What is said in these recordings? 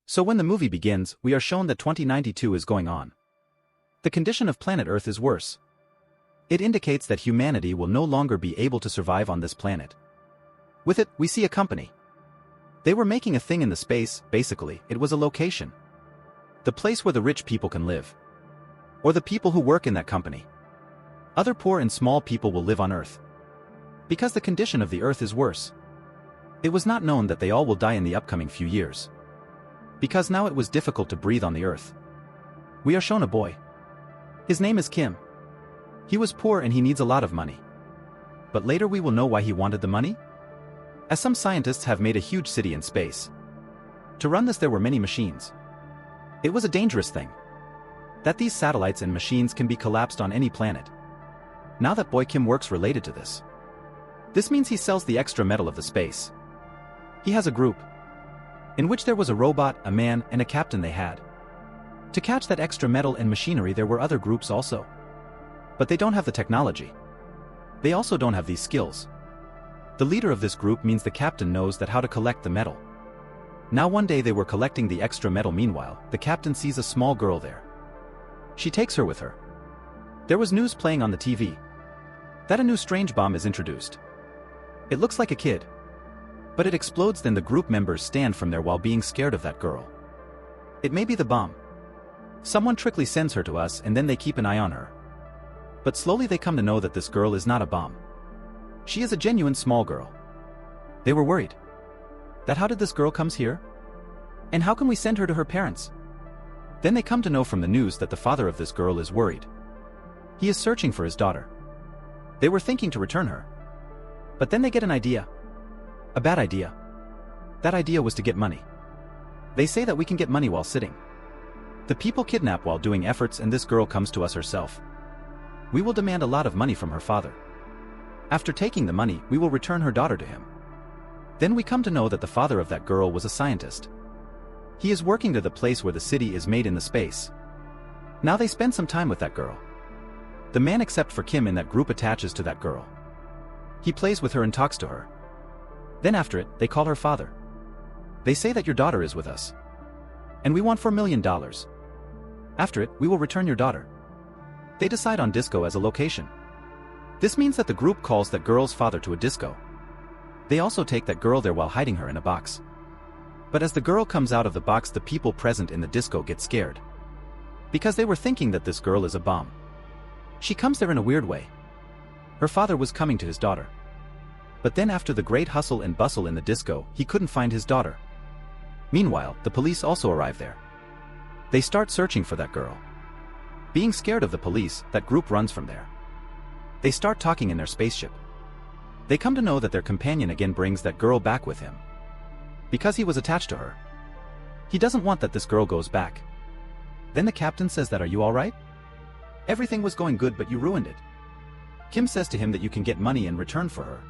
So when the movie begins, we are shown that 2092 is going on. The condition of planet Earth is worse. It indicates that humanity will no longer be able to survive on this planet. With it, we see a company. They were making a thing in the space. Basically, it was a location. The place where the rich people can live. Or the people who work in that company. Other poor and small people will live on Earth. Because the condition of the Earth is worse. It was not known that they all will die in the upcoming few years. Because now it was difficult to breathe on the Earth. We are shown a boy. His name is Kim. He was poor and he needs a lot of money. But later we will know why he wanted the money? As some scientists have made a huge city in space. To run this there were many machines. It was a dangerous thing. That these satellites and machines can be collapsed on any planet. Now that boy Kim works related to this. This means he sells the extra metal of the space. He has a group. In which there was a robot, a man, and a captain they had. To catch that extra metal and machinery there were other groups also. But they don't have the technology. They also don't have these skills. The leader of this group means the captain knows that how to collect the metal. Now one day they were collecting the extra metal. Meanwhile, the captain sees a small girl there. She takes her with her. There was news playing on the TV. That a new strange bomb is introduced. It looks like a kid. But it explodes, then the group members stand from there while being scared of that girl. It may be the bomb. Someone trickily sends her to us and then they keep an eye on her. But slowly they come to know that this girl is not a bomb. She is a genuine small girl. They were worried. That how did this girl comes here? And how can we send her to her parents? Then they come to know from the news that the father of this girl is worried. He is searching for his daughter. They were thinking to return her. But then they get an idea. A bad idea. That idea was to get money. They say that we can get money while sitting. The people kidnap while doing efforts and this girl comes to us herself. We will demand a lot of money from her father. After taking the money, we will return her daughter to him. Then we come to know that the father of that girl was a scientist. He is working to the place where the city is made in the space. Now they spend some time with that girl. The man except for Kim in that group attaches to that girl. He plays with her and talks to her. Then after it, they call her father. They say that your daughter is with us. And we want $4 million. After it, we will return your daughter. They decide on disco as a location. This means that the group calls that girl's father to a disco. They also take that girl there while hiding her in a box. But as the girl comes out of the box, the people present in the disco get scared. Because they were thinking that this girl is a bomb. She comes there in a weird way. Her father was coming to his daughter. But then after the great hustle and bustle in the disco, he couldn't find his daughter. Meanwhile, the police also arrive there. They start searching for that girl. Being scared of the police, that group runs from there. They start talking in their spaceship. They come to know that their companion again brings that girl back with him. Because he was attached to her. He doesn't want that this girl goes back. Then the captain says that, are you alright? Everything was going good but you ruined it. Kim says to him that you can get money in return for her.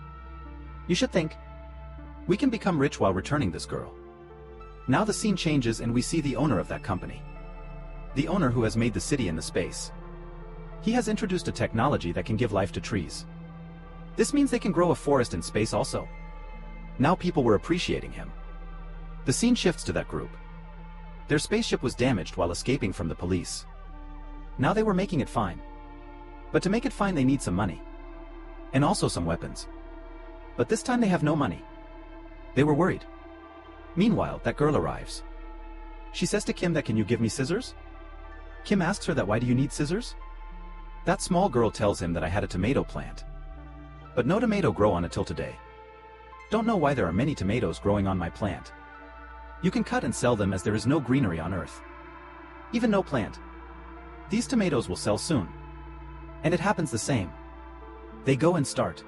You should think. We can become rich while returning this girl. Now the scene changes and we see the owner of that company. The owner who has made the city in the space. He has introduced a technology that can give life to trees. This means they can grow a forest in space also. Now people were appreciating him. The scene shifts to that group. Their spaceship was damaged while escaping from the police. Now they were making it fine. But to make it fine they need some money. And also some weapons. But this time they have no money. They were worried. Meanwhile, that girl arrives. She says to Kim that, can you give me scissors? Kim asks her that, why do you need scissors? That small girl tells him that I had a tomato plant. But no tomato grow on it till today. Don't know why there are many tomatoes growing on my plant. You can cut and sell them as there is no greenery on earth. Even no plant. These tomatoes will sell soon. And it happens the same. They go and start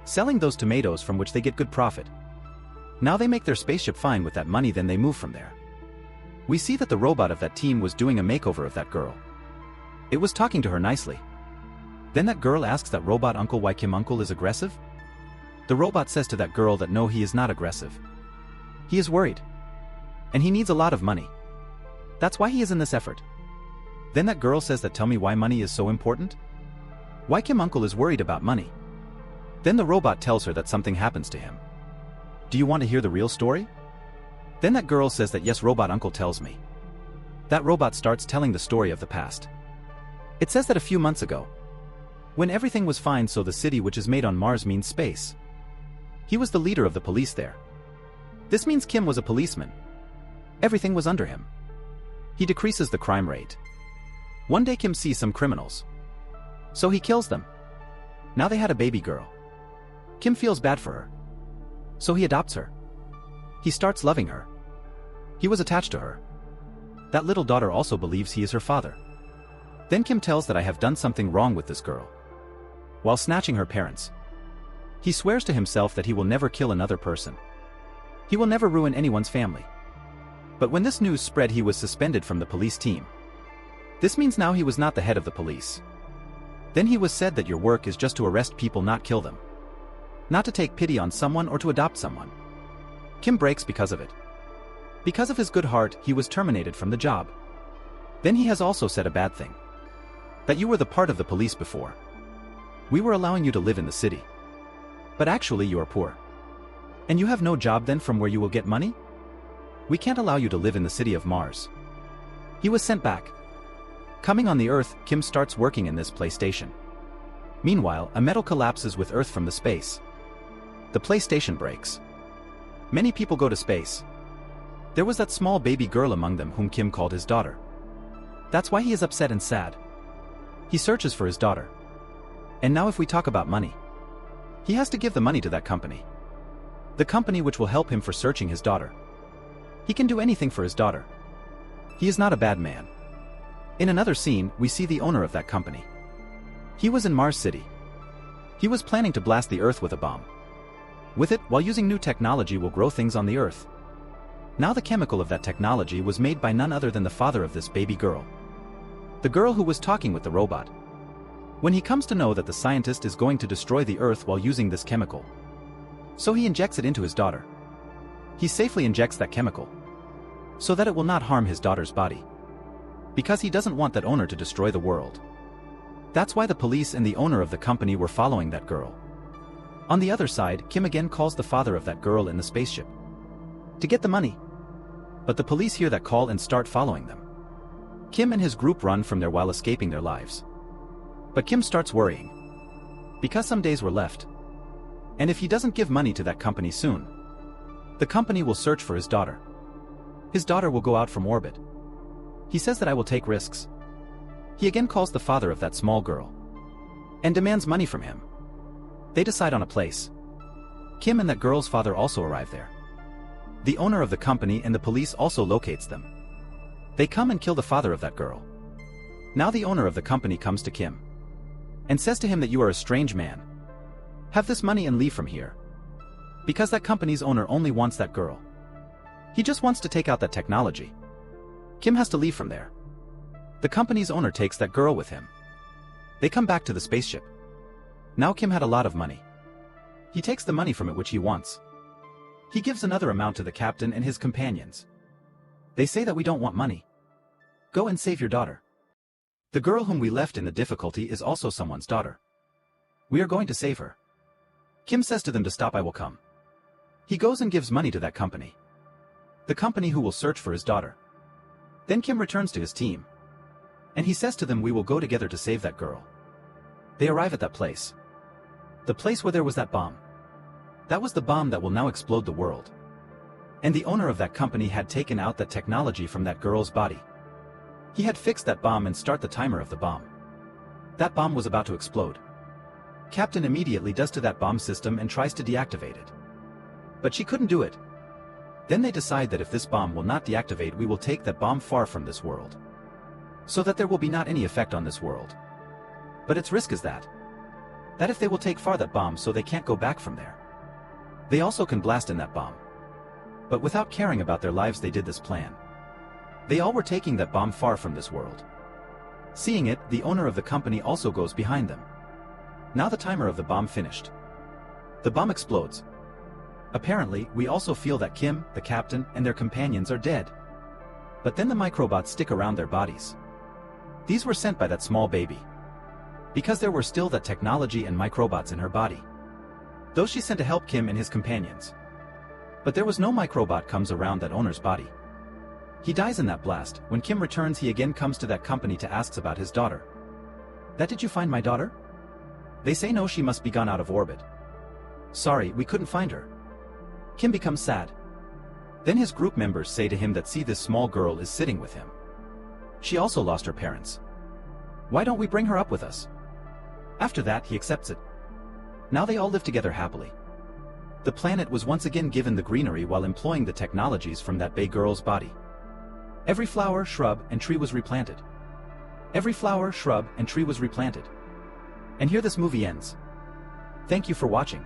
selling those tomatoes from which they get good profit. Now they make their spaceship fine with that money, then they move from there. We see that the robot of that team was doing a makeover of that girl. It was talking to her nicely. Then that girl asks that robot uncle why Kim uncle is aggressive? The robot says to that girl that no, he is not aggressive. He is worried. And he needs a lot of money. That's why he is in this effort. Then that girl says that, tell me why money is so important? Why Kim uncle is worried about money? Then the robot tells her that something happens to him. Do you want to hear the real story? Then that girl says that yes, robot uncle tells me. That robot starts telling the story of the past. It says that a few months ago, when everything was fine, so the city which is made on Mars means space. He was the leader of the police there. This means Kim was a policeman. Everything was under him. He decreases the crime rate. One day Kim sees some criminals. So he kills them. Now they had a baby girl. Kim feels bad for her. So he adopts her. He starts loving her. He was attached to her. That little daughter also believes he is her father. Then Kim tells that I have done something wrong with this girl. While snatching her parents, he swears to himself that he will never kill another person. He will never ruin anyone's family. But when this news spread, he was suspended from the police team. This means now he was not the head of the police. Then he was said that your work is just to arrest people, not kill them. Not to take pity on someone or to adopt someone. Kim breaks because of it. Because of his good heart, he was terminated from the job. Then he has also said a bad thing. That you were the part of the police before. We were allowing you to live in the city. But actually you are poor. And you have no job, then from where you will get money? We can't allow you to live in the city of Mars. He was sent back. Coming on the Earth, Kim starts working in this PlayStation. Meanwhile, a metal collapses with Earth from the space. The PlayStation breaks. Many people go to space. There was that small baby girl among them whom Kim called his daughter. That's why he is upset and sad. He searches for his daughter. And now if we talk about money, he has to give the money to that company. The company which will help him for searching his daughter. He can do anything for his daughter. He is not a bad man. In another scene, we see the owner of that company. He was in Mars City. He was planning to blast the Earth with a bomb. With it, while using new technology, will grow things on the Earth. Now the chemical of that technology was made by none other than the father of this baby girl. The girl who was talking with the robot. When he comes to know that the scientist is going to destroy the Earth while using this chemical, so he injects it into his daughter. He safely injects that chemical, so that it will not harm his daughter's body. Because he doesn't want that owner to destroy the world. That's why the police and the owner of the company were following that girl. On the other side, Kim again calls the father of that girl in the spaceship to get the money. But the police hear that call and start following them. Kim and his group run from there while escaping their lives. But Kim starts worrying. Because some days were left. And if he doesn't give money to that company soon, the company will search for his daughter. His daughter will go out from orbit. He says that I will take risks. He again calls the father of that small girl and demands money from him. They decide on a place. Kim and that girl's father also arrive there. The owner of the company and the police also locates them. They come and kill the father of that girl. Now the owner of the company comes to Kim and says to him that you are a strange man. Have this money and leave from here. Because that company's owner only wants that girl. He just wants to take out that technology. Kim has to leave from there. The company's owner takes that girl with him. They come back to the spaceship. Now Kim had a lot of money. He takes the money from it which he wants. He gives another amount to the captain and his companions. They say that we don't want money. Go and save your daughter. The girl whom we left in the difficulty is also someone's daughter. We are going to save her. Kim says to them to stop, I will come. He goes and gives money to that company. The company who will search for his daughter. Then Kim returns to his team. And he says to them, we will go together to save that girl. They arrive at that place. The place where there was that bomb. That was the bomb that will now explode the world. And the owner of that company had taken out that technology from that girl's body. He had fixed that bomb and start the timer of the bomb. That bomb was about to explode. Captain immediately does to that bomb system and tries to deactivate it. But she couldn't do it. Then they decide that if this bomb will not deactivate, we will take that bomb far from this world. So that there will be not any effect on this world. But its risk is that if they will take far that bomb so they can't go back from there. They also can blast in that bomb. But without caring about their lives, they did this plan. They all were taking that bomb far from this world. Seeing it, the owner of the company also goes behind them. Now the timer of the bomb finished. The bomb explodes. Apparently, we also feel that Kim, the captain, and their companions are dead. But then the microbots stick around their bodies. These were sent by that small baby. Because there were still that technology and microbots in her body. Those she sent to help Kim and his companions. But there was no microbot comes around that owner's body. He dies in that blast. When Kim returns, he again comes to that company to ask about his daughter. That did you find my daughter? They say no, she must be gone out of orbit. Sorry, we couldn't find her. Kim becomes sad. Then his group members say to him that see this small girl is sitting with him. She also lost her parents. Why don't we bring her up with us? After that he accepts it. Now they all live together happily. The planet was once again given the greenery while employing the technologies from that Bay girl's body. Every flower, shrub, and tree was replanted. Every flower, shrub, and tree was replanted. And here this movie ends. Thank you for watching.